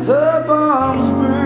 The bombs burn.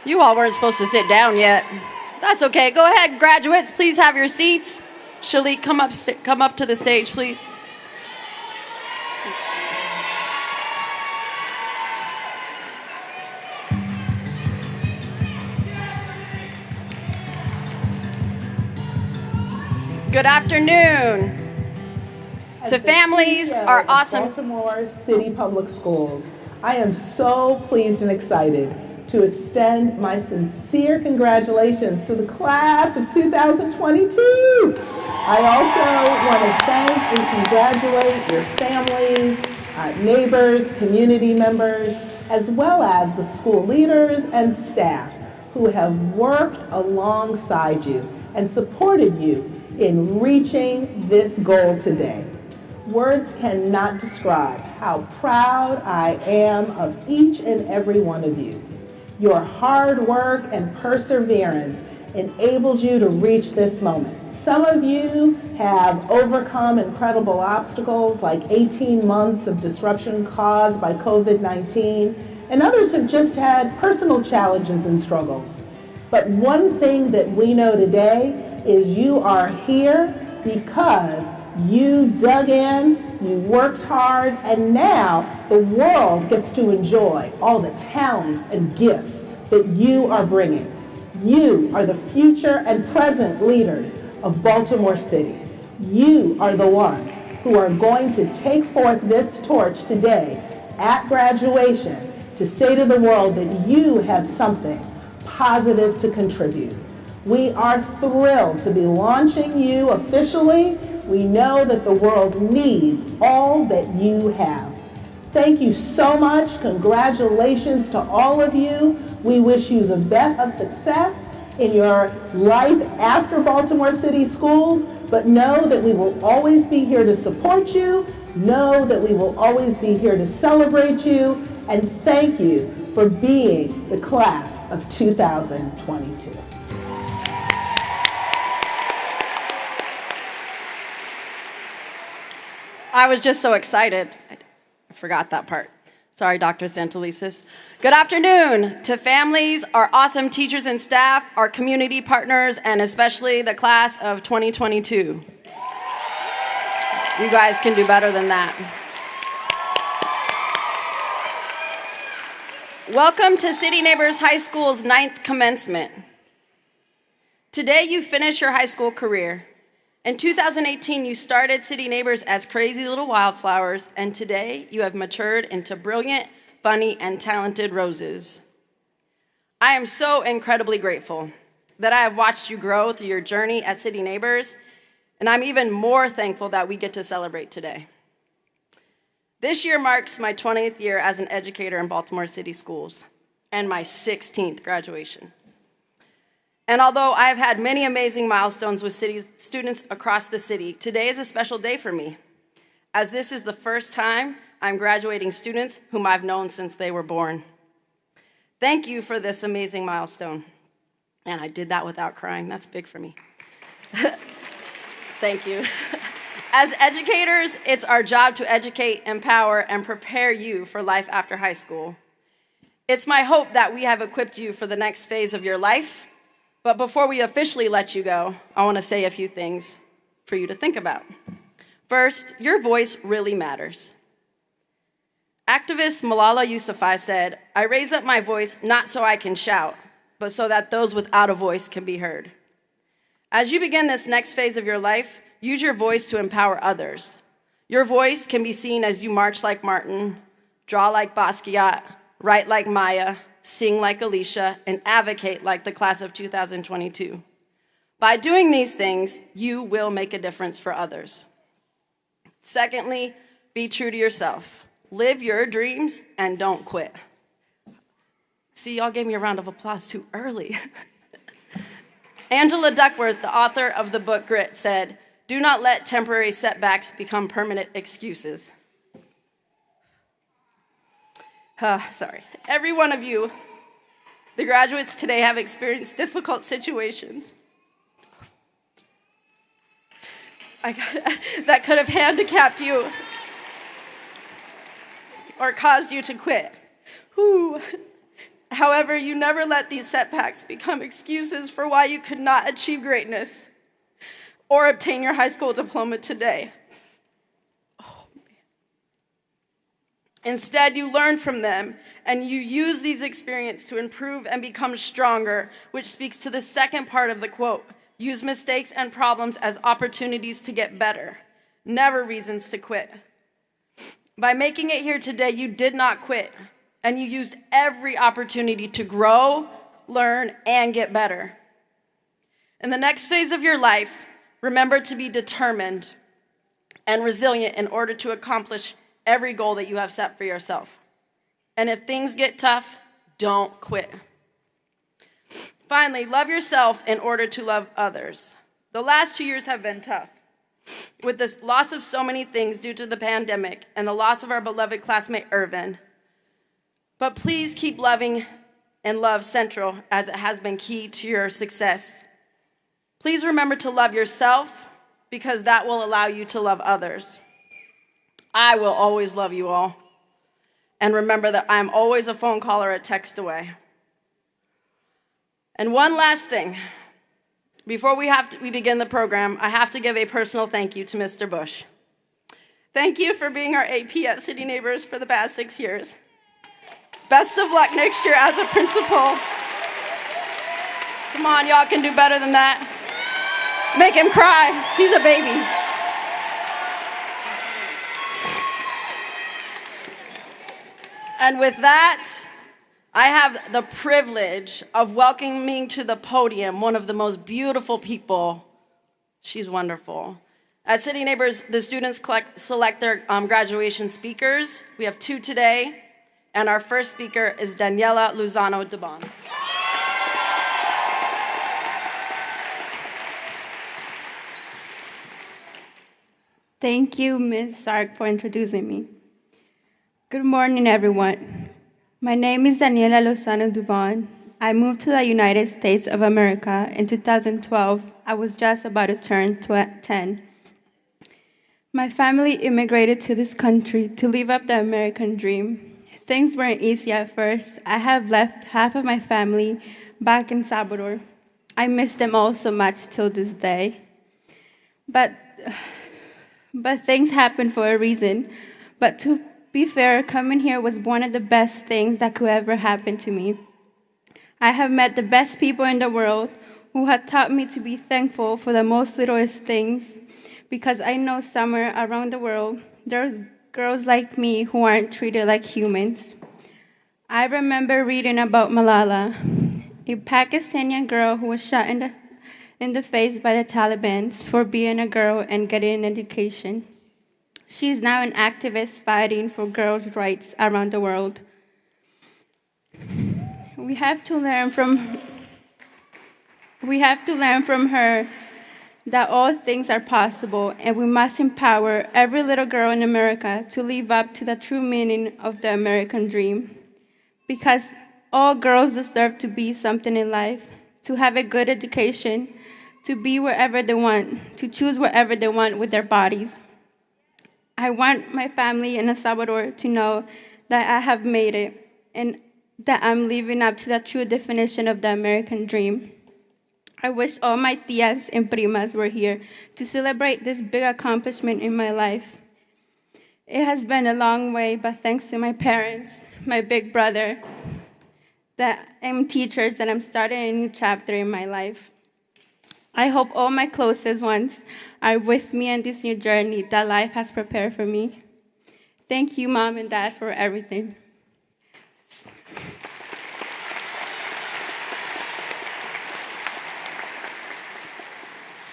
You all weren't supposed to sit down yet. That's okay. Go ahead, graduates. Please have your seats. Shalik, come up to the stage, please. Good afternoon. To families, our awesome Baltimore City Public Schools, I am so pleased and excited to extend my sincere congratulations to the class of 2022. I also want to thank and congratulate your families, neighbors, community members, as well as the school leaders and staff who have worked alongside you and supported you in reaching this goal today. Words cannot describe how proud I am of each and every one of you. Your hard work and perseverance enabled you to reach this moment. Some of you have overcome incredible obstacles like 18 months of disruption caused by COVID-19, and others have just had personal challenges and struggles. But one thing that we know today is you are here because you dug in, you worked hard, and now the world gets to enjoy all the talents and gifts that you are bringing. You are the future and present leaders of Baltimore City. You are the ones who are going to take forth this torch today at graduation to say to the world that you have something positive to contribute. We are thrilled to be launching you officially. We know that the world needs all that you have. Thank you so much. Congratulations to all of you. We wish you the best of success in your life after Baltimore City Schools, but know that we will always be here to support you. Know that we will always be here to celebrate you. And thank you for being the class of 2022. I was just so excited. I forgot that part. Sorry, Dr. Santelises. Good afternoon to families, our awesome teachers and staff, our community partners, and especially the class of 2022. You guys can do better than that. Welcome to City Neighbors High School's 9th commencement. Today you finish your high school career. In 2018, you started City Neighbors as crazy little wildflowers, and today you have matured into brilliant, funny, and talented roses. I am so incredibly grateful that I have watched you grow through your journey at City Neighbors, and I'm even more thankful that we get to celebrate today. This year marks my 20th year as an educator in Baltimore City Schools, and my 16th graduation. And although I have had many amazing milestones with students across the city, today is a special day for me, as this is the first time I'm graduating students whom I've known since they were born. Thank you for this amazing milestone. And I did that without crying. That's big for me. Thank you. As educators, it's our job to educate, empower, and prepare you for life after high school. It's my hope that we have equipped you for the next phase of your life. But before we officially let you go, I want to say a few things for you to think about. First, your voice really matters. Activist Malala Yousafzai said, "I raise up my voice not so I can shout, but so that those without a voice can be heard. As you begin this next phase of your life, use your voice to empower others. Your voice can be seen as you march like Martin, draw like Basquiat, write like Maya, sing like Alicia, and advocate like the class of 2022. By doing these things, you will make a difference for others. Secondly, be true to yourself. Live your dreams and don't quit. See, y'all gave me a round of applause too early. Angela Duckworth, the author of the book Grit, said, "Do not let temporary setbacks become permanent excuses." Sorry. Every one of you, the graduates today, have experienced difficult situations that could have handicapped you or caused you to quit. Whew. However, you never let these setbacks become excuses for why you could not achieve greatness or obtain your high school diploma today. Oh, man. Instead, you learn from them and you use these experiences to improve and become stronger, which speaks to the second part of the quote. Use mistakes and problems as opportunities to get better, never reasons to quit. By making it here today, you did not quit, and you used every opportunity to grow, learn, and get better. In the next phase of your life, remember to be determined and resilient in order to accomplish every goal that you have set for yourself. And if things get tough, don't quit. Finally, love yourself in order to love others. The last 2 years have been tough. With the loss of so many things due to the pandemic and the loss of our beloved classmate, Irvin. But please keep loving and love Central, as it has been key to your success. Please remember to love yourself, because that will allow you to love others. I will always love you all. And remember that I'm always a phone call or a text away. And one last thing. Before we begin the program, I have to give a personal thank you to Mr. Bush. Thank you for being our AP at City Neighbors for the past 6 years. Best of luck next year as a principal. Come on, y'all can do better than that. Make him cry. He's a baby. And with that, I have the privilege of welcoming to the podium one of the most beautiful people. She's wonderful. At City Neighbors, the students select their graduation speakers. We have 2 today, and our first speaker is Daniela Lozano-Dubon. Thank you, Ms. Sark, for introducing me. Good morning, everyone. My name is Daniela Lozano-Dubon. I moved to the United States of America in 2012. I was just about to turn 10. My family immigrated to this country to live up the American dream. Things weren't easy at first. I have left half of my family back in Salvador. I miss them all so much till this day. But things happen for a reason. But to be fair, coming here was one of the best things that could ever happen to me. I have met the best people in the world who have taught me to be thankful for the most littlest things, because I know somewhere around the world there's girls like me who aren't treated like humans. I remember reading about Malala, a Pakistani girl who was shot in the face by the Taliban for being a girl and getting an education. She's now an activist fighting for girls' rights around the world. We have to learn from her that all things are possible, and we must empower every little girl in America to live up to the true meaning of the American dream. Because all girls deserve to be something in life, to have a good education, to be wherever they want, to choose wherever they want with their bodies. I want my family in El Salvador to know that I have made it and that I'm living up to the true definition of the American dream. I wish all my tias and primas were here to celebrate this big accomplishment in my life. It has been a long way, but thanks to my parents, my big brother, and teachers that I'm starting a new chapter in my life. I hope all my closest ones are with me in this new journey that life has prepared for me. Thank you, Mom and Dad, for everything.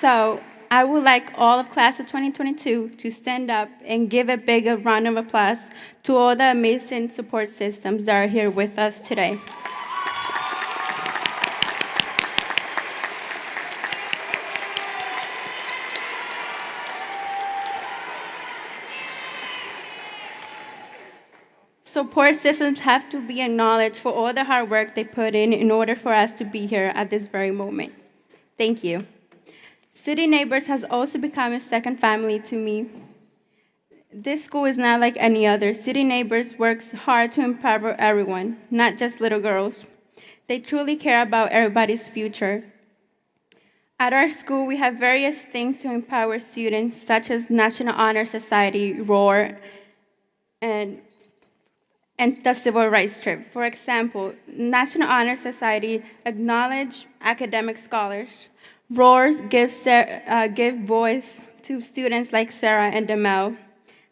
So I would like all of class of 2022 to stand up and give a big round of applause to all the amazing support systems that are here with us today. Support systems have to be acknowledged for all the hard work they put in order for us to be here at this very moment. Thank you. City Neighbors has also become a second family to me. This school is not like any other. City Neighbors works hard to empower everyone, not just little girls. They truly care about everybody's future. At our school, we have various things to empower students, such as National Honor Society, ROAR, and the Civil Rights Trip. For example, National Honor Society acknowledge academic scholars. ROARs give voice to students like Sarah and Demel.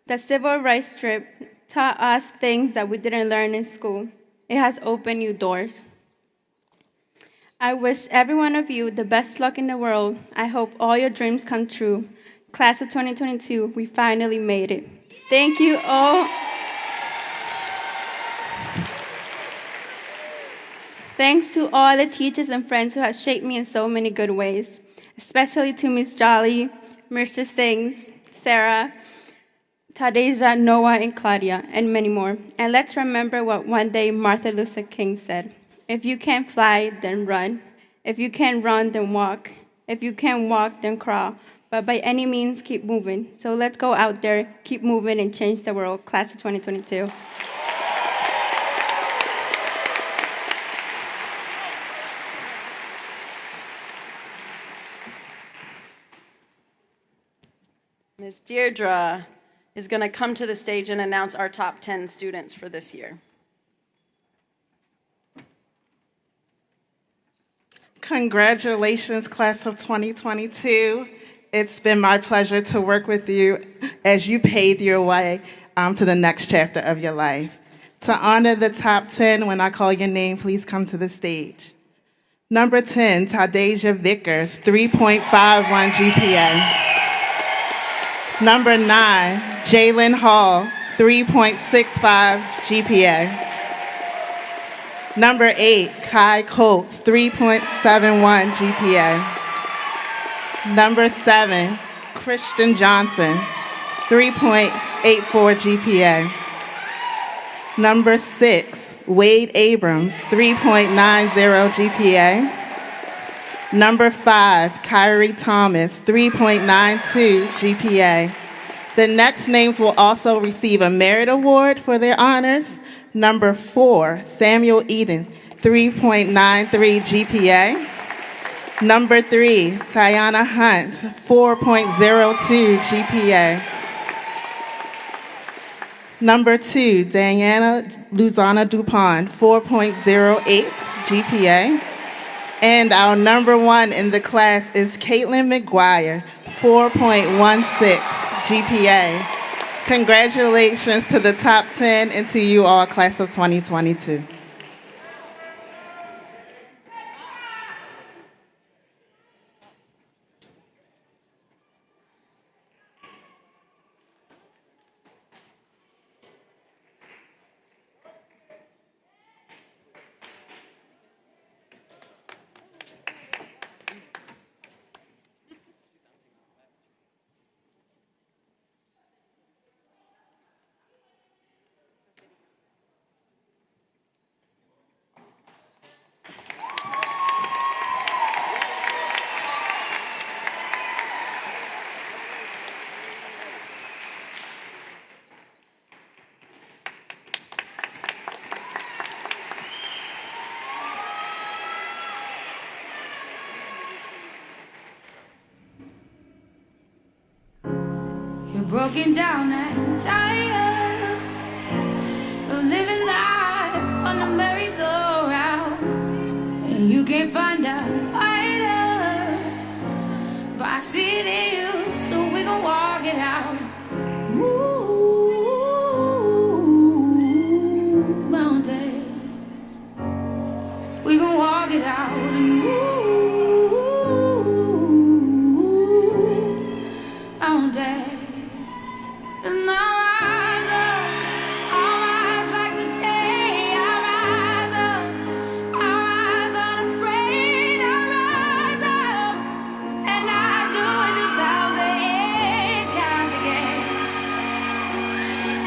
The Civil Rights Trip taught us things that we didn't learn in school. It has opened new doors. I wish every one of you the best luck in the world. I hope all your dreams come true. Class of 2022, we finally made it. Thank you all. Thanks to all the teachers and friends who have shaped me in so many good ways, especially to Ms. Jolly, Mr. Sings, Sarah, Tadeja, Noah, and Claudia, and many more. And let's remember what one day Martin Luther King said: if you can't fly, then run. If you can't run, then walk. If you can't walk, then crawl. But by any means, keep moving. So let's go out there, keep moving, and change the world. Class of 2022. Ms. Deirdre is going to come to the stage and announce our top 10 students for this year. Congratulations, class of 2022. It's been my pleasure to work with you as you paved your way to the next chapter of your life. To honor the top 10, when I call your name, please come to the stage. Number 10, Tadeja Vickers, 3.51 GPA. Number 9, Jalen Hall, 3.65 GPA. Number 8, Khye Coates, 3.71 GPA. Number 7, Christian Johnson, 3.84 GPA. Number 6, Wade Abrams, 3.90 GPA. Number 5, Kairi Thomas, 3.92 GPA. The next names will also receive a merit award for their honors. Number 4, Samuel Eaton, 3.93 GPA. Number 3, Tianna Hunt, 4.02 GPA. Number 2, Daniela Lozano-Dubon, 4.08 GPA. And our number 1 in the class is Caitlyn McGuire, 4.16 GPA. Congratulations to the top 10 and to you all, class of 2022. You're broken down and tired of living life on a merry-go-round. and you can't find a fighter, but I see it in you, so we gon' walk it out. Move mountains, we gon' walk it out and move mountains. And I'll rise like the day. I'll rise unafraid. I'll rise up, and I'll do it 1,000 times again.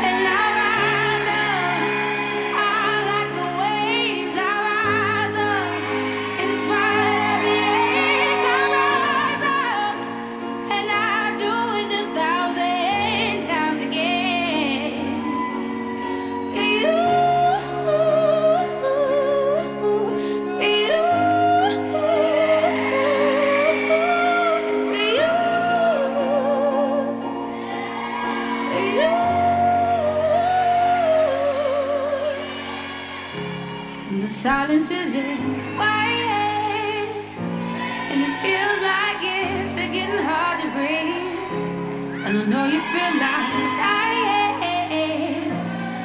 And I'll rise up, I like the waves. I'll rise up, in spite of the ache. I'll rise up, and I'll do it 1,000 times again. The silence isn't quiet, and it feels like it's getting hard to breathe. And I know you feel like dying,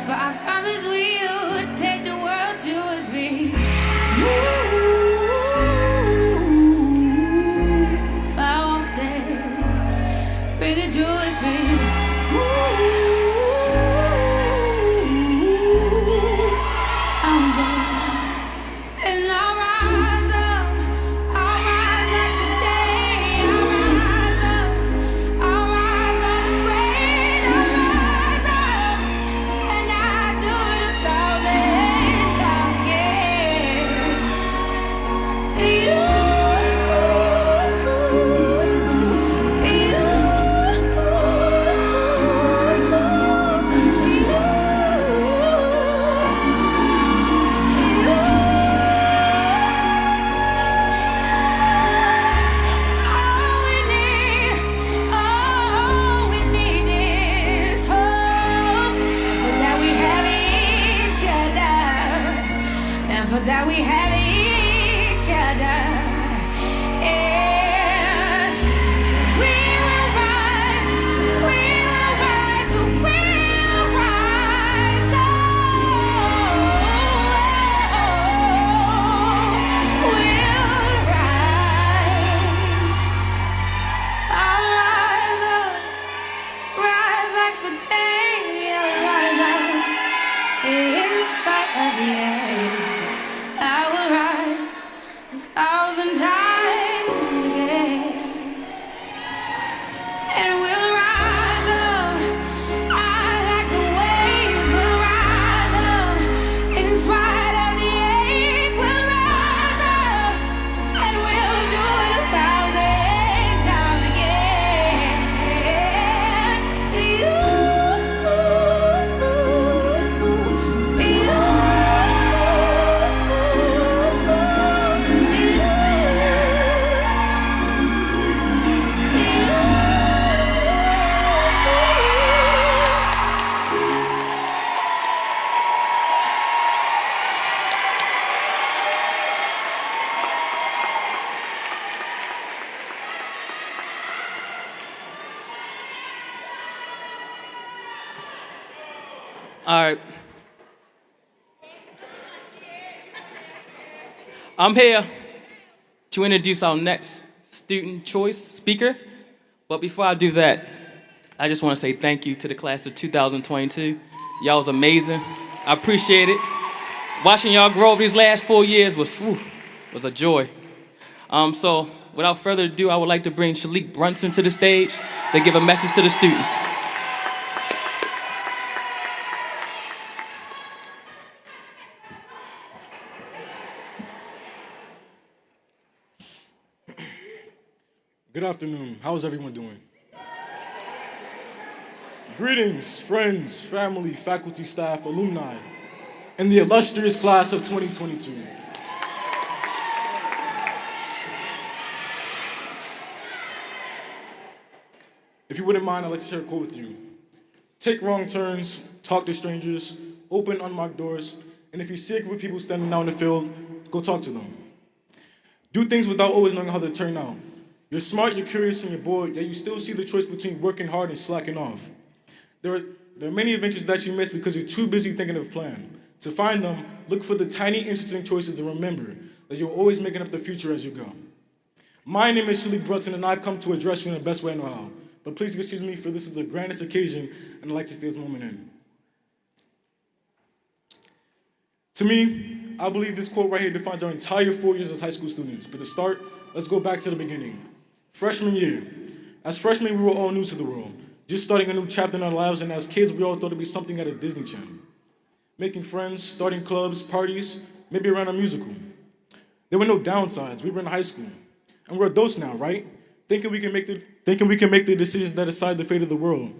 but I promise we'll take the world to its feet. Move mountains, bring it to its feet. Move mountains. And I'll rise up, I'll rise like the day. I'll rise up, I'll rise unafraid. I'll rise up, and I'll do it 1,000 times again. All we need is hope, and for that we have each other, and for that we have each other. And we will rise, we'll rise up. We'll rise. I'll rise up, rise like the day. I'll rise up, in spite of the air. I will rise 1,000 times again. And we'll rise up, I like the waves. We'll rise up, in spite of the ache. We'll rise up, and we'll do it 1,000 times again. All right. I'm here to introduce our next student choice speaker. But before I do that, I just want to say thank you to the class of 2022. Y'all was amazing. I appreciate it. Watching y'all grow over these last 4 years was a joy. So without further ado, I would like to bring Shalik Brunson to the stage to give a message to the students. Good afternoon. How's everyone doing? Greetings, friends, family, faculty, staff, alumni, and the illustrious class of 2022. If you wouldn't mind, I'd like to share a quote with you. Take wrong turns, talk to strangers, open unmarked doors, and if you see a group of people standing out in the field, go talk to them. Do things without always knowing how they turn out. You're smart, you're curious, and you're bored, yet you still see the choice between working hard and slacking off. There are many adventures that you miss because you're too busy thinking of a plan. To find them, look for the tiny, interesting choices and remember that you're always making up the future as you go. My name is Shalik Brunson, and I've come to address you in the best way I know how. But please excuse me, for this is the grandest occasion, and I'd like to stay this moment in. To me, I believe this quote right here defines our entire 4 years as high school students. But to start, let's go back to the beginning. Freshman year. As freshmen, we were all new to the world, just starting a new chapter in our lives, and as kids, we all thought it'd be something at a Disney Channel. Making friends, starting clubs, parties, maybe around a musical. There were no downsides. We were in high school. And we're adults now, right? Thinking we can make the decisions that decide the fate of the world.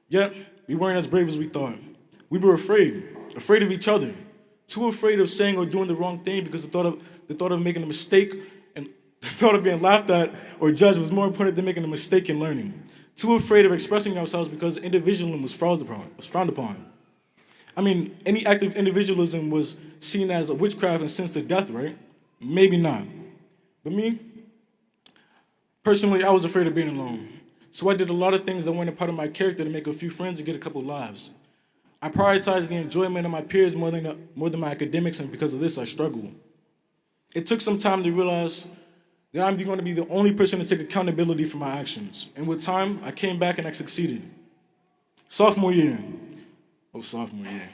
Yet, we weren't as brave as we thought. We were afraid of each other. Too afraid of saying or doing the wrong thing because the thought of making a mistake and the thought of being laughed at or judged was more important than making a mistake in learning. Too afraid of expressing ourselves because individualism was frowned upon. I mean, any act of individualism was seen as a witchcraft and sentenced to death, right? Maybe not. But me, personally, I was afraid of being alone. So I did a lot of things that weren't a part of my character to make a few friends and get a couple lives. I prioritized the enjoyment of my peers more than my academics, and because of this, I struggled. It took some time to realize that I'm going to be the only person to take accountability for my actions. And with time, I came back and I succeeded. Sophomore year. The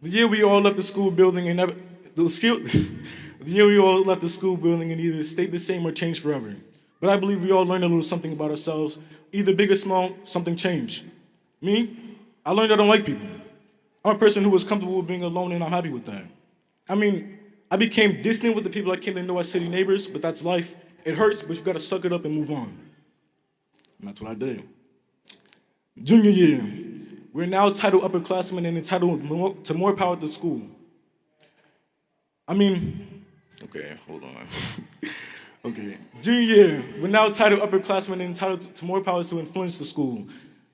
year we all left the school building and either stayed the same or changed forever. But I believe we all learned a little something about ourselves, either big or small, something changed. Me, I learned I don't like people. I'm a person who was comfortable with being alone, and I'm happy with that. I mean, I became distant with the people I came to know as City Neighbors, but that's life. It hurts, but you gotta suck it up and move on. And that's what I did. Junior year. We're now titled upperclassmen and entitled to more power at the school. Okay, hold on. Okay, junior year, we're now titled upperclassmen and entitled to more powers to influence the school.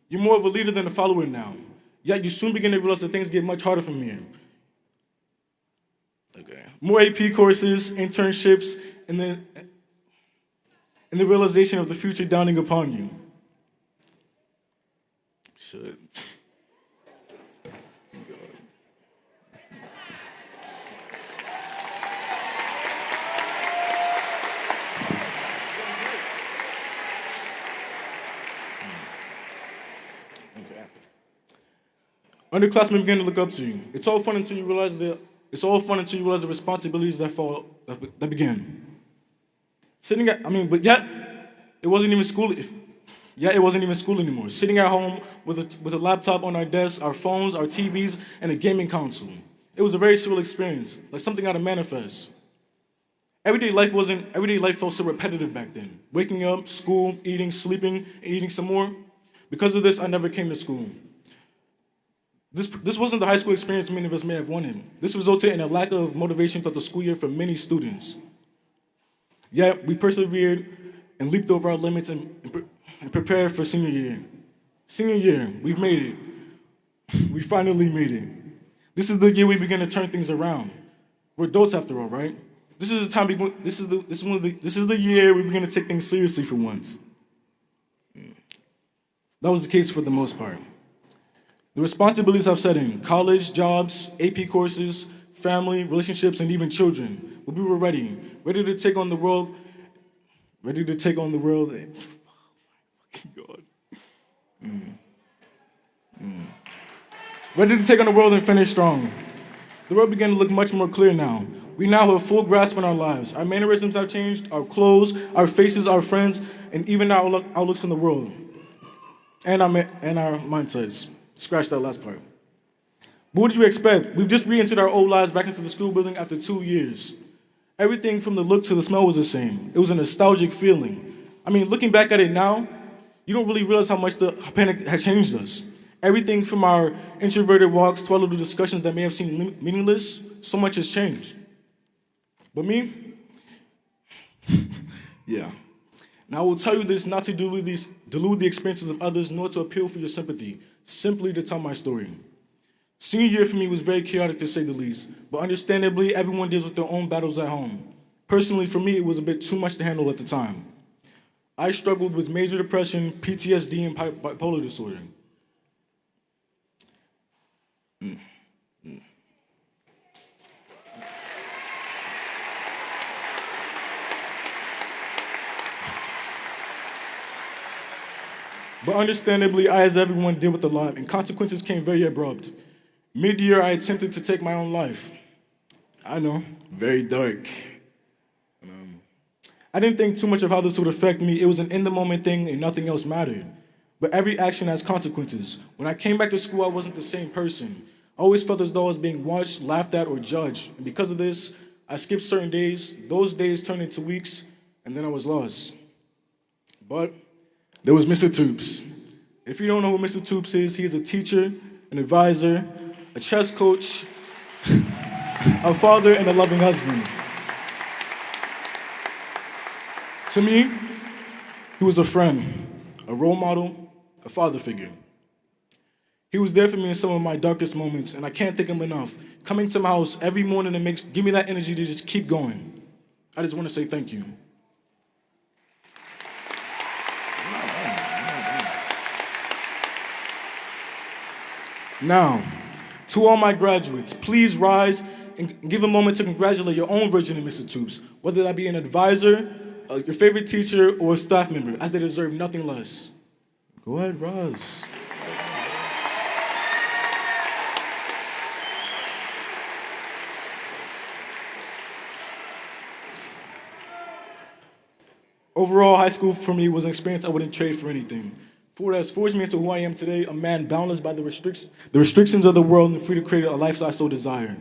You're more of a leader than a follower now. Yet you soon begin to realize that things get much harder from here. Okay. More AP courses, internships, and the realization of the future dawning upon you. Shit. Underclassmen begin to look up to you. It's all fun until you realize the responsibilities that begin. But yet it wasn't even school. It wasn't even school anymore. Sitting at home with a laptop on our desks, our phones, our TVs, and a gaming console. It was a very surreal experience, like something out of Manifest. Everyday life felt so repetitive back then. Waking up, school, eating, sleeping, and eating some more. Because of this, I never came to school. This wasn't the high school experience many of us may have wanted. This resulted in a lack of motivation throughout the school year for many students. Yet, we persevered and leaped over our limits and prepared for senior year. Senior year, we've made it. We finally made it. This is the year we begin to turn things around. We're adults after all, right? This is the year we begin to take things seriously for once. That was the case for the most part. The responsibilities have set in: college, jobs, AP courses, family, relationships, and even children. But we were ready to take on the world. Ready to take on the world. Oh my fucking God. Ready to take on the world and finish strong. The world began to look much more clear now. We now have a full grasp on our lives. Our mannerisms have changed, our clothes, our faces, our friends, and even our outlooks in the world. And our mindsets. Scratch that last part. But what did you expect? We've just re-entered our old lives back into the school building after 2 years. Everything from the look to the smell was the same. It was a nostalgic feeling. Looking back at it now, you don't really realize how much the pandemic has changed us. Everything from our introverted walks to our little discussions that may have seemed meaningless, so much has changed. But me? Yeah. Now, I will tell you this not to delude the experiences of others, nor to appeal for your sympathy, simply to tell my story. Senior year for me was very chaotic, to say the least, but understandably, everyone deals with their own battles at home. Personally, for me, it was a bit too much to handle at the time. I struggled with major depression, PTSD, and bipolar disorder. But understandably, I, as everyone, deal with a lot, and consequences came very abrupt. Mid-year, I attempted to take my own life. I know, very dark. I didn't think too much of how this would affect me. It was an in-the-moment thing and nothing else mattered. But every action has consequences. When I came back to school, I wasn't the same person. I always felt as though I was being watched, laughed at, or judged. And because of this, I skipped certain days. Those days turned into weeks, and then I was lost. But there was Mr. Toops. If you don't know who Mr. Toops is, he is a teacher, an advisor, a chess coach, a father, and a loving husband. To me, he was a friend, a role model, a father figure. He was there for me in some of my darkest moments, and I can't thank him enough. Coming to my house every morning and give me that energy to just keep going. I just want to say thank you. Now, to all my graduates, please rise and give a moment to congratulate your own version of Mr. Toops, whether that be an advisor, your favorite teacher, or a staff member, as they deserve nothing less. Go ahead, rise. Overall, high school for me was an experience I wouldn't trade for anything. For it has forged me into who I am today, a man boundless by the restrictions of the world and free to create a lifestyle I so desire.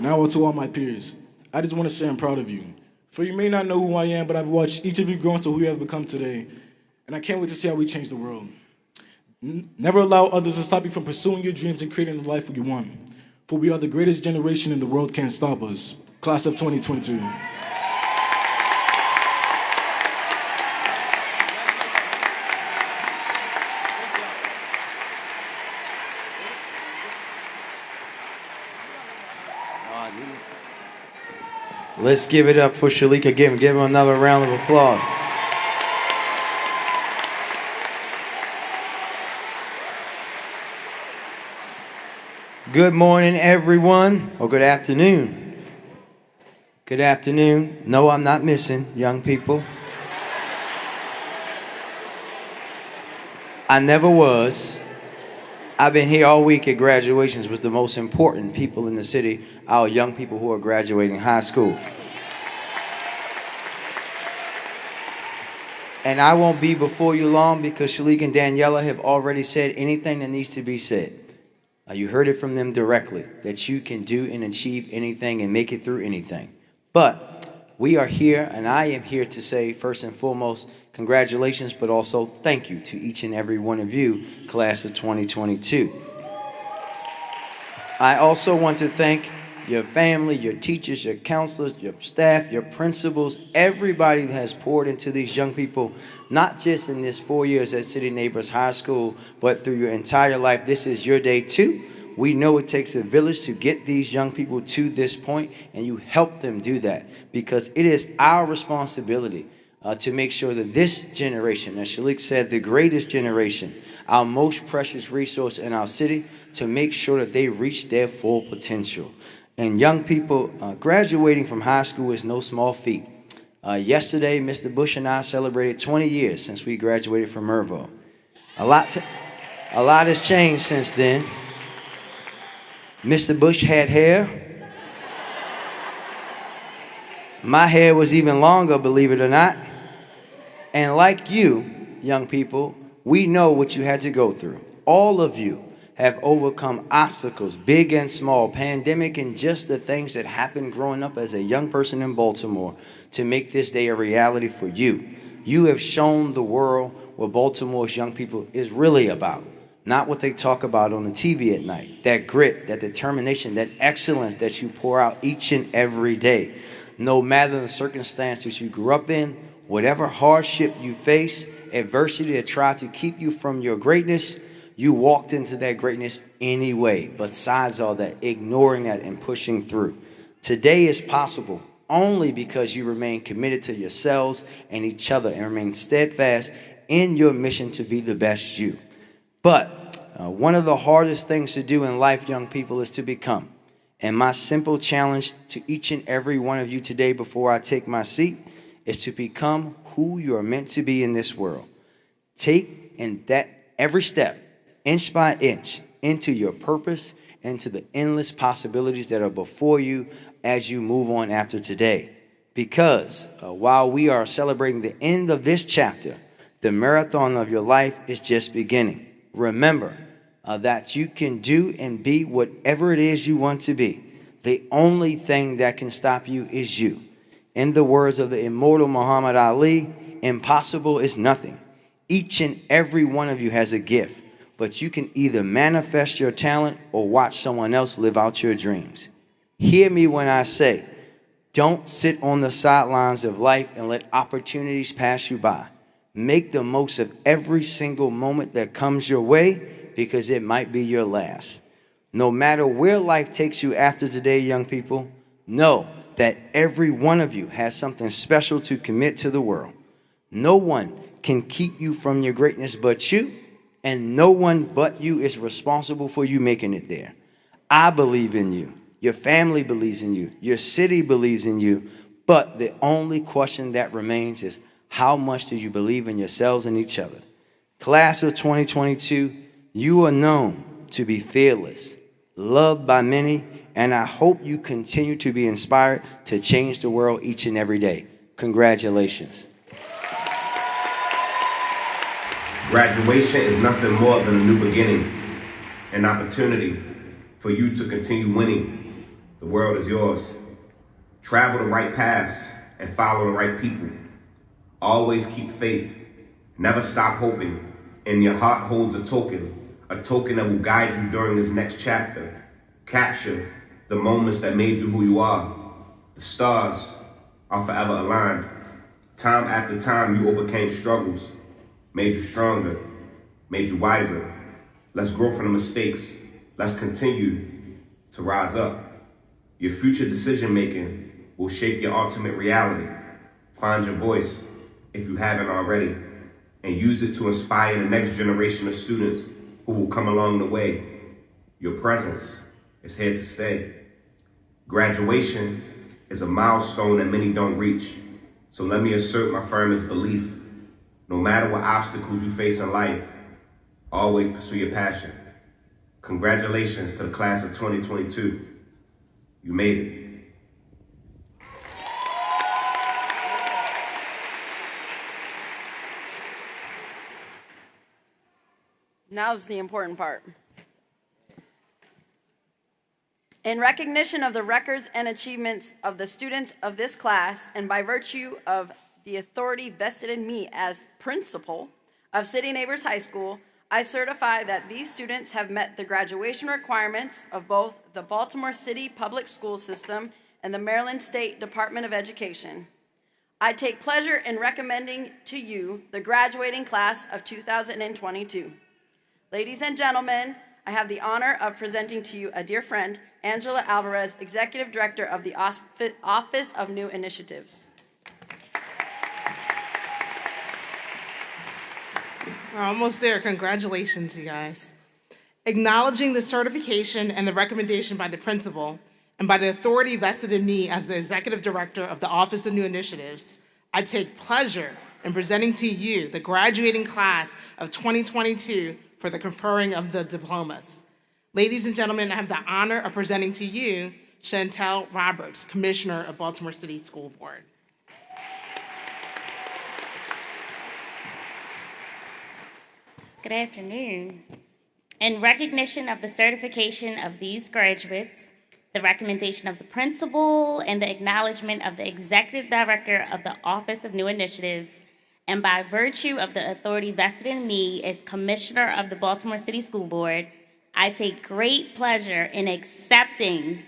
Now to all my peers, I just want to say I'm proud of you. For you may not know who I am, but I've watched each of you grow into who you have become today, and I can't wait to see how we change the world. Never allow others to stop you from pursuing your dreams and creating the life you want. For we are the greatest generation and the world can't stop us. Class of 2022. Let's give it up for Shalika. Give him another round of applause. Good morning, everyone, or good afternoon. Good afternoon. No, I'm not missing, young people. I never was. I've been here all week at graduations with the most important people in the city, our young people who are graduating high school. And I won't be before you long because Shalik and Daniela have already said anything that needs to be said. You heard it from them directly, that you can do and achieve anything and make it through anything. But we are here, and I am here to say, first and foremost, congratulations, but also thank you to each and every one of you, class of 2022. I also want to thank your family, your teachers, your counselors, your staff, your principals, everybody that has poured into these young people, not just in this 4 years at City Neighbors High School, but through your entire life. This is your day too. We know it takes a village to get these young people to this point, and you help them do that because it is our responsibility to make sure that this generation, as Shalik said, the greatest generation, our most precious resource in our city, to make sure that they reach their full potential. And young people, graduating from high school is no small feat. Yesterday, Mr. Bush and I celebrated 20 years since we graduated from Mervo. A lot has changed since then. Mr. Bush had hair. My hair was even longer, believe it or not. And like you, young people, we know what you had to go through. All of you have overcome obstacles, big and small, pandemic, and just the things that happened growing up as a young person in Baltimore to make this day a reality for you. You have shown the world what Baltimore's young people is really about, not what they talk about on the TV at night. That grit, that determination, that excellence that you pour out each and every day. No matter the circumstances you grew up in, whatever hardship you face, adversity that tried to keep you from your greatness, you walked into that greatness anyway. Besides all that, ignoring that and pushing through. Today is possible only because you remain committed to yourselves and each other and remain steadfast in your mission to be the best you. But one of the hardest things to do in life, young people, is to become. And my simple challenge to each and every one of you today before I take my seat is to become who you are meant to be in this world. Take in that every step, inch by inch, into your purpose, into the endless possibilities that are before you as you move on after today. Because while we are celebrating the end of this chapter, the marathon of your life is just beginning. Remember that you can do and be whatever it is you want to be. The only thing that can stop you is you. In the words of the immortal Muhammad Ali, impossible is nothing. Each and every one of you has a gift, but you can either manifest your talent or watch someone else live out your dreams. Hear me when I say, don't sit on the sidelines of life and let opportunities pass you by. Make the most of every single moment that comes your way, because it might be your last. No matter where life takes you after today, young people, know that every one of you has something special to commit to the world. No one can keep you from your greatness but you, and no one but you is responsible for you making it there. I believe in you. Your family believes in you. Your city believes in you. But the only question that remains is, how much do you believe in yourselves and each other? Class of 2022, you are known to be fearless, loved by many, and I hope you continue to be inspired to change the world each and every day. Congratulations. Graduation is nothing more than a new beginning, an opportunity for you to continue winning. The world is yours. Travel the right paths and follow the right people. Always keep faith. Never stop hoping. And your heart holds a token that will guide you during this next chapter. Capture the moments that made you who you are. The stars are forever aligned. Time after time, you overcame struggles, made you stronger, made you wiser. Let's grow from the mistakes. Let's continue to rise up. Your future decision-making will shape your ultimate reality. Find your voice, if you haven't already, and use it to inspire the next generation of students who will come along the way. Your presence is here to stay. Graduation is a milestone that many don't reach. So let me assert my firmest belief. No matter what obstacles you face in life, always pursue your passion. Congratulations to the class of 2022. You made it. Now's the important part. In recognition of the records and achievements of the students of this class, and by virtue of the authority vested in me as principal of City Neighbors High School, I certify that these students have met the graduation requirements of both the Baltimore City Public School System and the Maryland State Department of Education. I take pleasure in recommending to you the graduating class of 2022. Ladies and gentlemen, I have the honor of presenting to you a dear friend, Angela Alvarez, Executive Director of the Office of New Initiatives. We're almost there. Congratulations, you guys. Acknowledging the certification and the recommendation by the principal and by the authority vested in me as the Executive Director of the Office of New Initiatives, I take pleasure in presenting to you the graduating class of 2022 for the conferring of the diplomas. Ladies and gentlemen, I have the honor of presenting to you Chantel Roberts, Commissioner of Baltimore City School Board. Good afternoon. In recognition of the certification of these graduates, the recommendation of the principal, and the acknowledgement of the Executive Director of the Office of New Initiatives, and by virtue of the authority vested in me as Commissioner of the Baltimore City School Board, I take great pleasure in accepting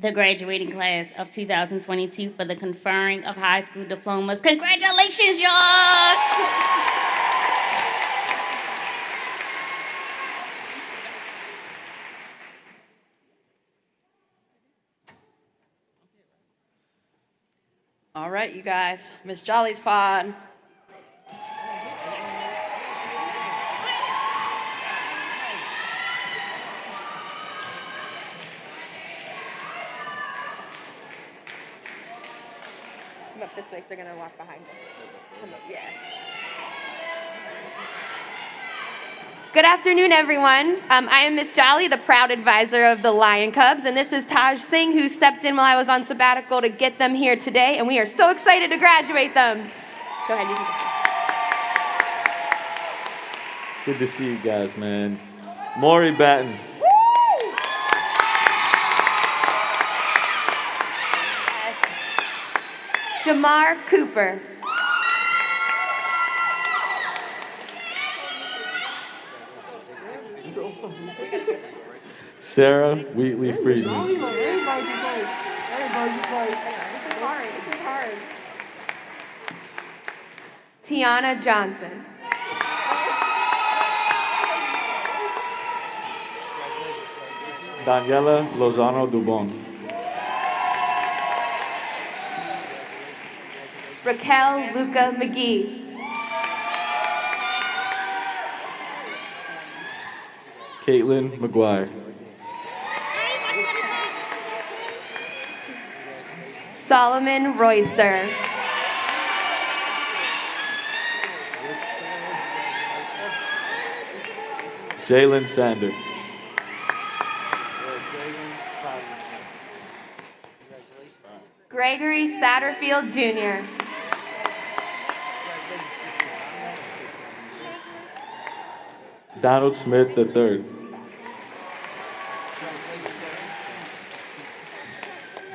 the graduating class of 2022 for the conferring of high school diplomas. Congratulations, y'all! All right, you guys, Miss Jolly's pod. Come up this way, 'cause they're gonna walk behind us. Come up, yeah. Good afternoon, everyone. I am Miss Jolly, the proud advisor of the Lion Cubs, and this is Taj Singh, who stepped in while I was on sabbatical to get them here today, and we are so excited to graduate them. Go ahead, you can go. Good to see you guys, man. Maury Batten. Jamar Cooper. Sarah Wheatley Friedman. Everybody's just like, this is hard. Tianna Johnson. Daniela Lozano-Dubon. Raquel Luca McGee. Caitlyn McGuire. Solomon Royster. Jalen Sander. Gregory Satterfield Jr. Donald Smith III.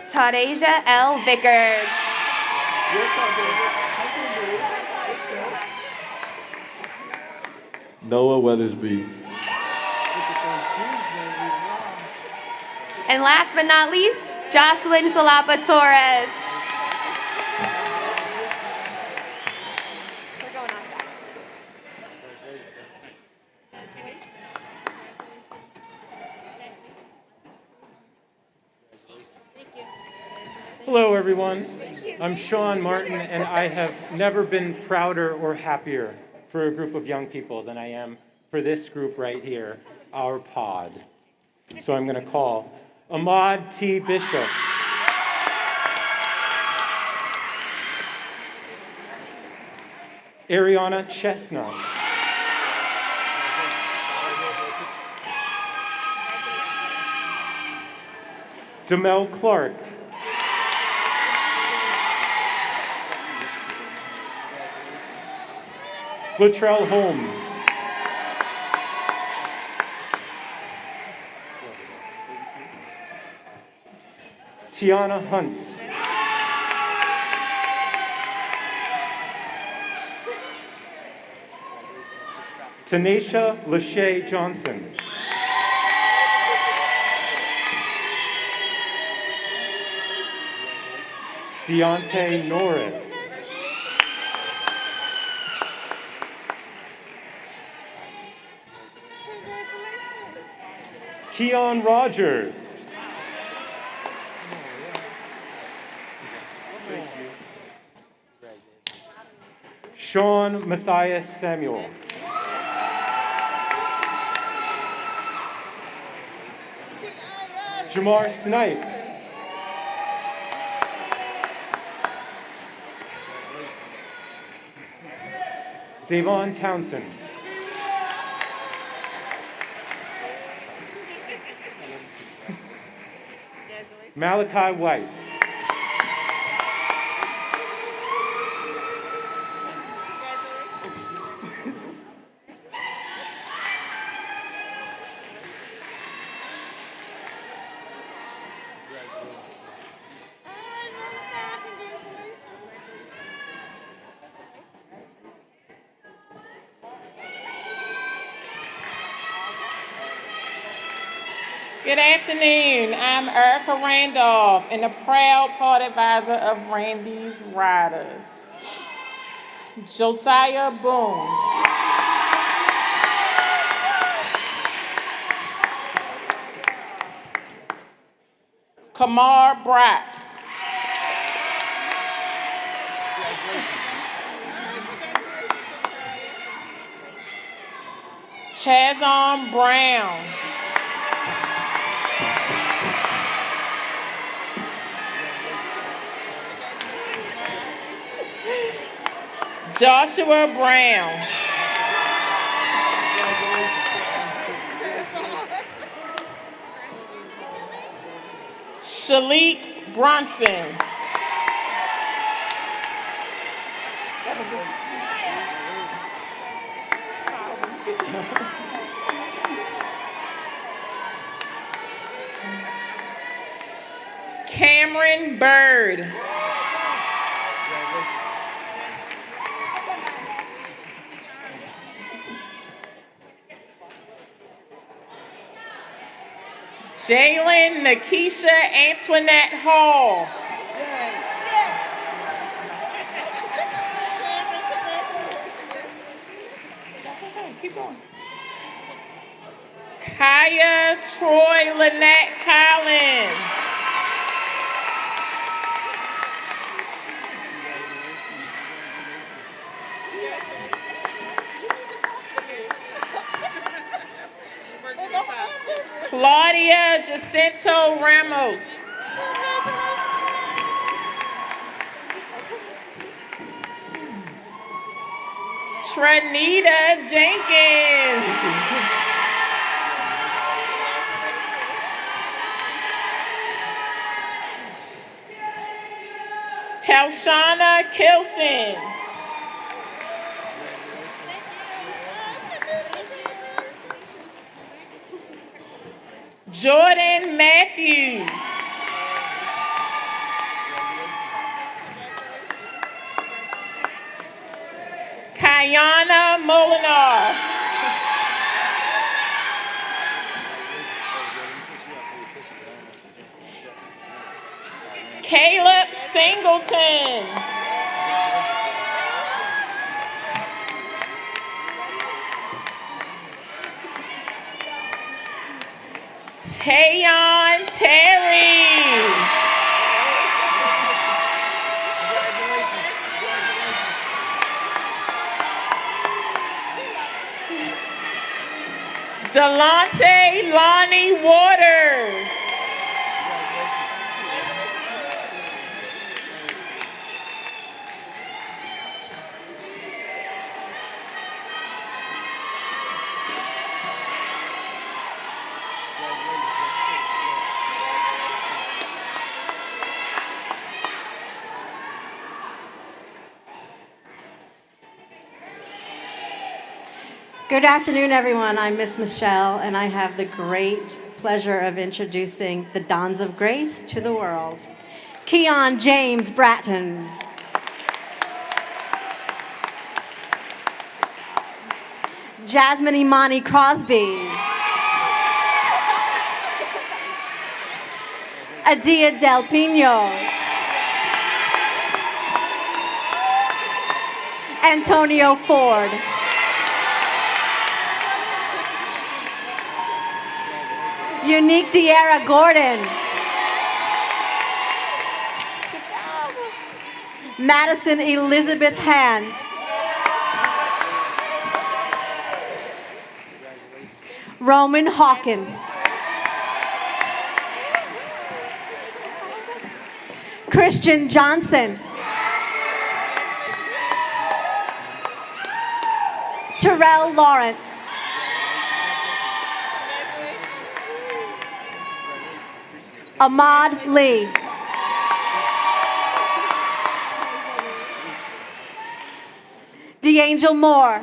Tadasia L. Vickers. Noah Weathersby. And last but not least, Jocelyn Salapa Torres. Hello, everyone. I'm Sean Martin, and I have never been prouder or happier for a group of young people than I am for this group right here, our pod. So I'm going to call Ahmad T. Bishop. Ariana Chestnut. Demel Clark. Latrell Holmes. Tianna Hunt. Tanisha Lachey Johnson. Deontay Norris. Keon Rogers. Sean Matthias Samuel. Jamar Snipe. Davon Townsend. Malachi White. Good afternoon. I'm Erica Randolph and the proud part advisor of Randy's Riders. Josiah Boone. Kamar Brack. Chazon Brown. Joshua Brown. Shalik Bronson. Cameron Bird. Jalen Nakisha Antoinette Hall. Keep going. Kaya Troy Lynette Collins. Claudia Jacinto Ramos. Trinita Jenkins. Telshana Kilson. Jordan Matthews. Kiana Molinar. Caleb Singleton. Tayon Terry. Delonte Lonnie Waters. Good afternoon, everyone. I'm Miss Michelle, and I have the great pleasure of introducing the Dons of Grace to the world. Keon James Bratton. Jasmine Imani Crosby. Adia Del Pino. Antonio Ford. Unique De'Ara Gordon. Madison Elizabeth Hands. Roman Hawkins. Christian Johnson. Terrell Lawrence. Ahmad Lee. D'Angel Moore.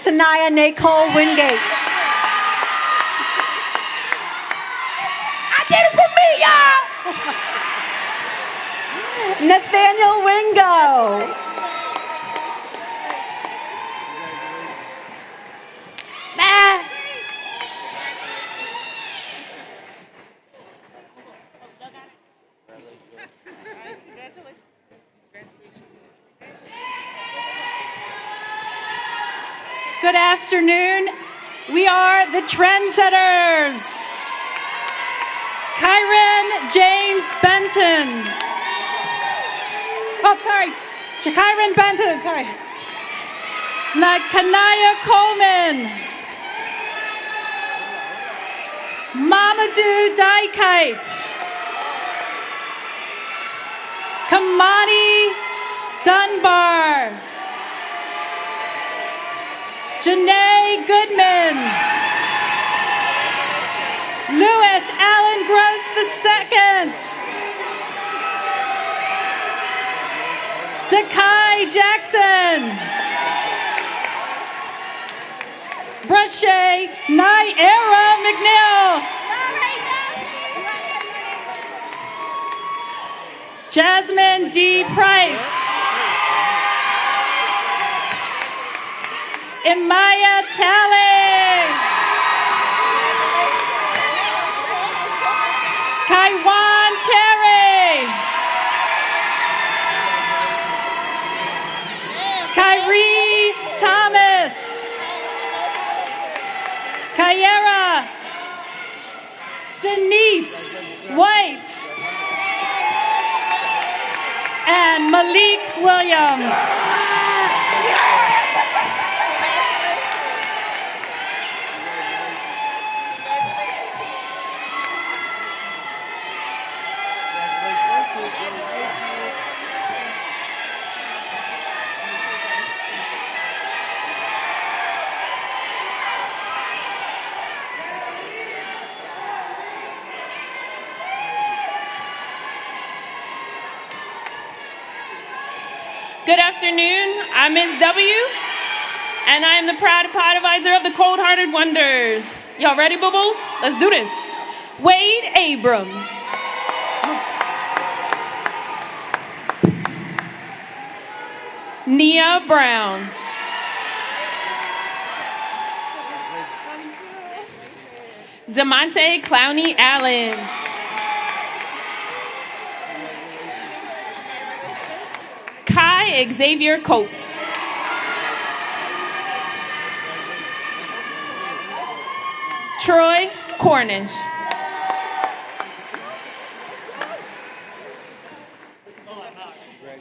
Tanaya Nicole Wingate. I did it for me, y'all! Nathaniel Wingo. Good afternoon. We are the trendsetters. Kyron James Benton. Oh, sorry. Jakairin Benton, sorry. Nakanaya Coleman. Mamadou Daikite. Kamani Dunbar. Janae Goodman. Louis Allen Gross II. Dakai Jackson. Brashay Naira McNeil. Jasmine D. Price. Imaya Talley. Kaiwan Terry. Kairi Thomas. Khye, Denise White, and Malik Williams. Good afternoon, I'm Ms. W, and I am the proud pod advisor of the Cold Hearted Wonders. Y'all ready, boo-boos? Let's do this. Wade Abrams. Nia Brown. DeMonte Clowney Allen. Khye Xavier Coates. Troy Cornish.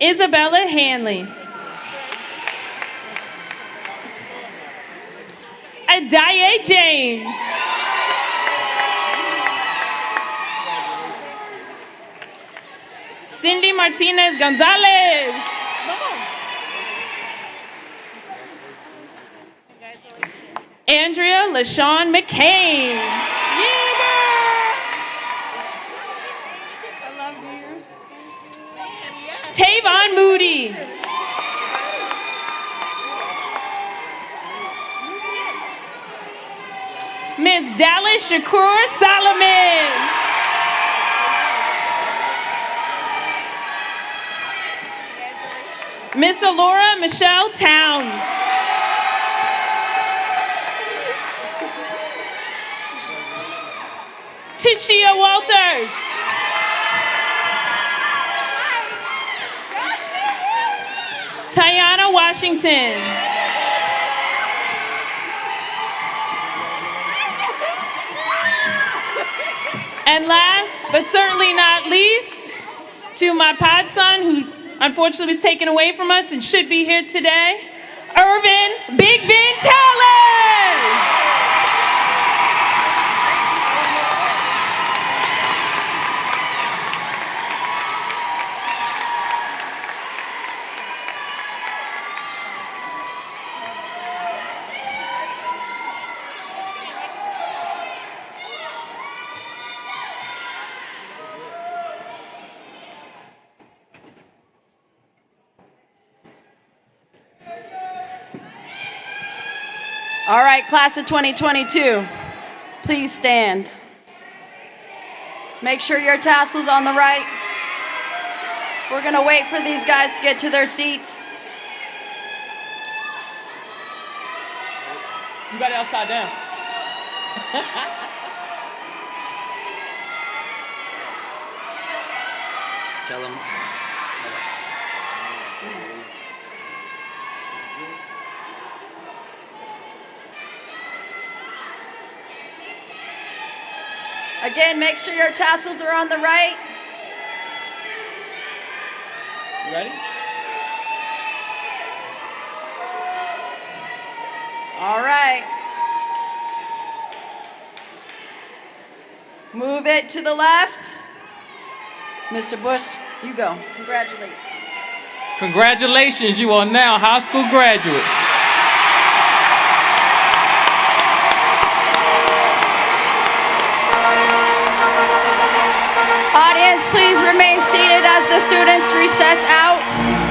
Isabella Hanley. Adaye James. Cindy Martinez Gonzalez. Andrea LaShawn McCain. Tavon Moody. Miss Dallas Shakur Solomon. Miss Alora Michelle Towns. Tishia Walters. Tianna Washington. And last, but certainly not least, to my pod son, who unfortunately was taken away from us and should be here today, Irvin Big Ben Talley. All right, class of 2022, please stand. Make sure your tassel's on the right. We're gonna wait for these guys to get to their seats. You got it upside down. Tell them. Again, make sure your tassels are on the right. You ready? All right. Move it to the left. Mr. Bush, you go. Congratulations. Congratulations, you are now high school graduates. Audience, please remain seated as the students recess out.